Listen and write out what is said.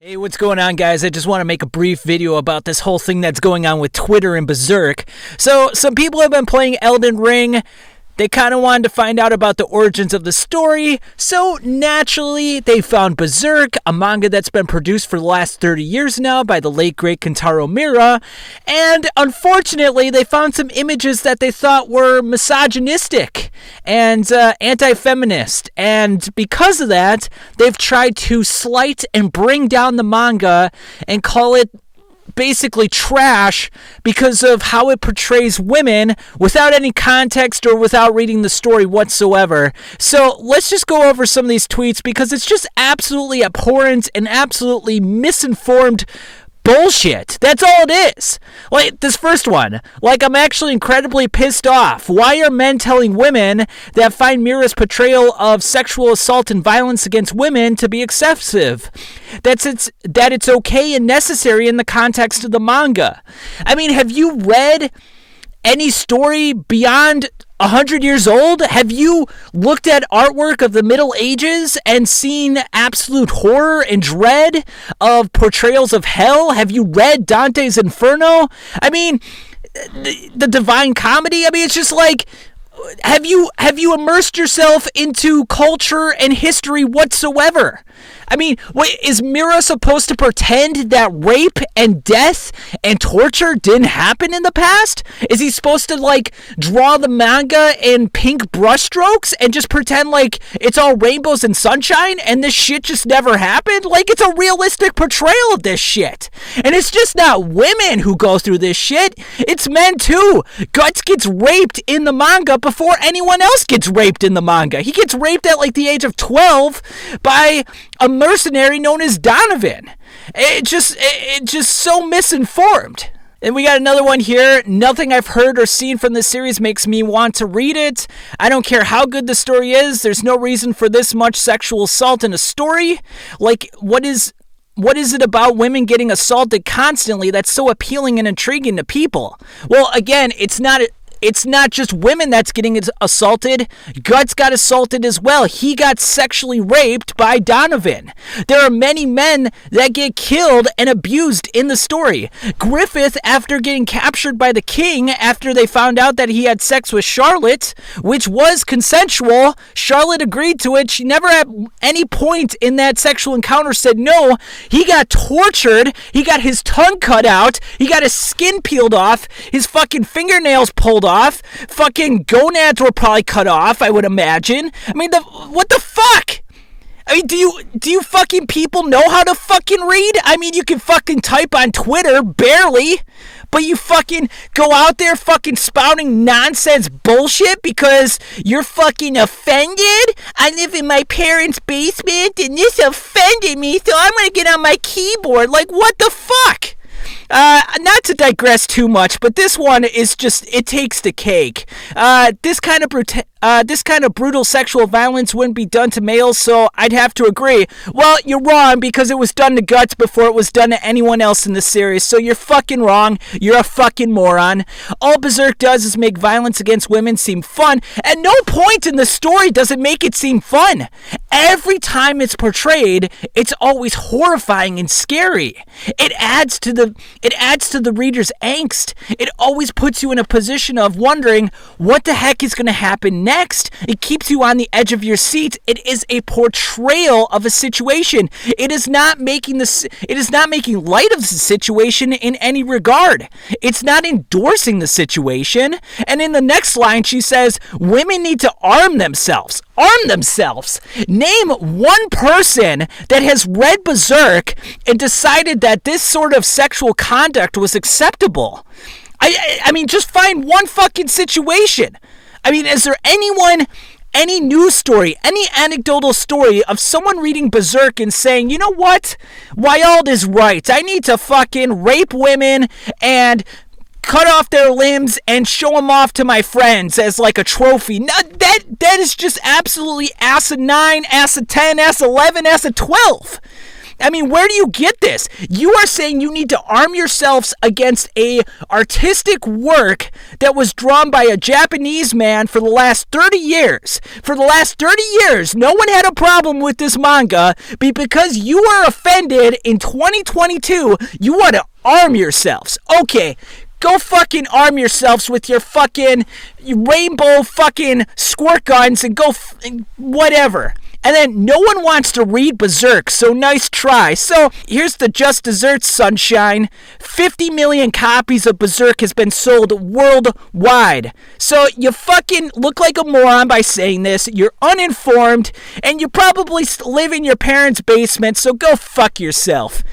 Hey, what's going on, guys? I just want to make a brief video about this whole thing that's going on with Twitter and Berserk. So, some people have been playing Elden Ring. They kind of wanted to find out about the origins of the story, so naturally, they found Berserk, a manga that's been produced for the last 30 years now by the late, great Kentaro Miura, and unfortunately, they found some images that they thought were misogynistic and anti-feminist, and because of that, they've tried to slight and bring down the manga and call it basically trash because of how it portrays women without any context or without reading the story whatsoever. So let's just go over some of these tweets because it's just absolutely abhorrent and absolutely misinformed bullshit. That's all it is. Like this first one, I'm actually incredibly pissed off. Why are men telling women that find Miura's portrayal of sexual assault and violence against women to be excessive? That it's okay and necessary in the context of the manga. I mean, have you read any story beyond 100 years old? Have you looked at artwork of the Middle Ages and seen absolute horror and dread of portrayals of hell? Have you read Dante's Inferno? I mean, the Divine Comedy? I mean, it's just like, have you immersed yourself into culture and history whatsoever? I mean, is Miura supposed to pretend that rape and death and torture didn't happen in the past? Is he supposed to, draw the manga in pink brushstrokes and just pretend like it's all rainbows and sunshine and this shit just never happened? It's a realistic portrayal of this shit. And it's just not women who go through this shit. It's men, too. Guts gets raped in the manga before anyone else gets raped in the manga. He gets raped at, the age of 12 by a mercenary known as Donovan. It's just so misinformed. And we got another one here. Nothing I've heard or seen from this series makes me want to read it. I don't care how good the story is. There's no reason for this much sexual assault in a story. What is it about women getting assaulted constantly that's so appealing and intriguing to people? Well, again, it's not just women that's getting assaulted. Guts got assaulted as well. He got sexually raped by Donovan. There are many men that get killed and abused in the story. Griffith, after getting captured by the king, after they found out that he had sex with Charlotte, which was consensual, Charlotte agreed to it. She never at any point in that sexual encounter said no. He got tortured. He got his tongue cut out. He got his skin peeled off. His fucking fingernails pulled off. Fucking gonads were probably cut off, I would imagine. I mean, what the fuck? I mean, do you fucking people know how to fucking read? I mean, you can fucking type on Twitter, barely, but you fucking go out there fucking spouting nonsense bullshit because you're fucking offended? I live in my parents' basement and this offended me, so I'm gonna get on my keyboard. What the fuck? Not to digress too much, but this one is just, it takes the cake. This kind of brutal sexual violence wouldn't be done to males, so I'd have to agree. Well, you're wrong because it was done to Guts before it was done to anyone else in the series, so you're fucking wrong. You're a fucking moron. All Berserk does is make violence against women seem fun. At no point in the story does it make it seem fun. Every time it's portrayed, it's always horrifying and scary. It adds to the reader's angst. It always puts you in a position of wondering what the heck is going to happen next. It keeps you on the edge of your seat. It is a portrayal of a situation. It is not making light of the situation in any regard. It's not endorsing the situation. And in the next line, she says, women need to arm themselves. Arm themselves. Name one person that has read Berserk and decided that this sort of sexual conduct was acceptable. I mean, just find one fucking situation. I mean, is there any news story, any anecdotal story of someone reading Berserk and saying, you know what? Wyald is right. I need to fucking rape women and cut off their limbs and show them off to my friends as a trophy. No, that is just absolutely asinine, ass 10, ass 11, ass 12. I mean, where do you get this? You are saying you need to arm yourselves against a artistic work that was drawn by a Japanese man for the last 30 years. For the last 30 years, no one had a problem with this manga, but because you are offended in 2022, you want to arm yourselves. Okay, go fucking arm yourselves with your fucking rainbow fucking squirt guns and go whatever. And then no one wants to read Berserk, so nice try. So here's the Just Desserts sunshine. 50 million copies of Berserk has been sold worldwide. So you fucking look like a moron by saying this. You're uninformed, and you probably live in your parents' basement, so go fuck yourself.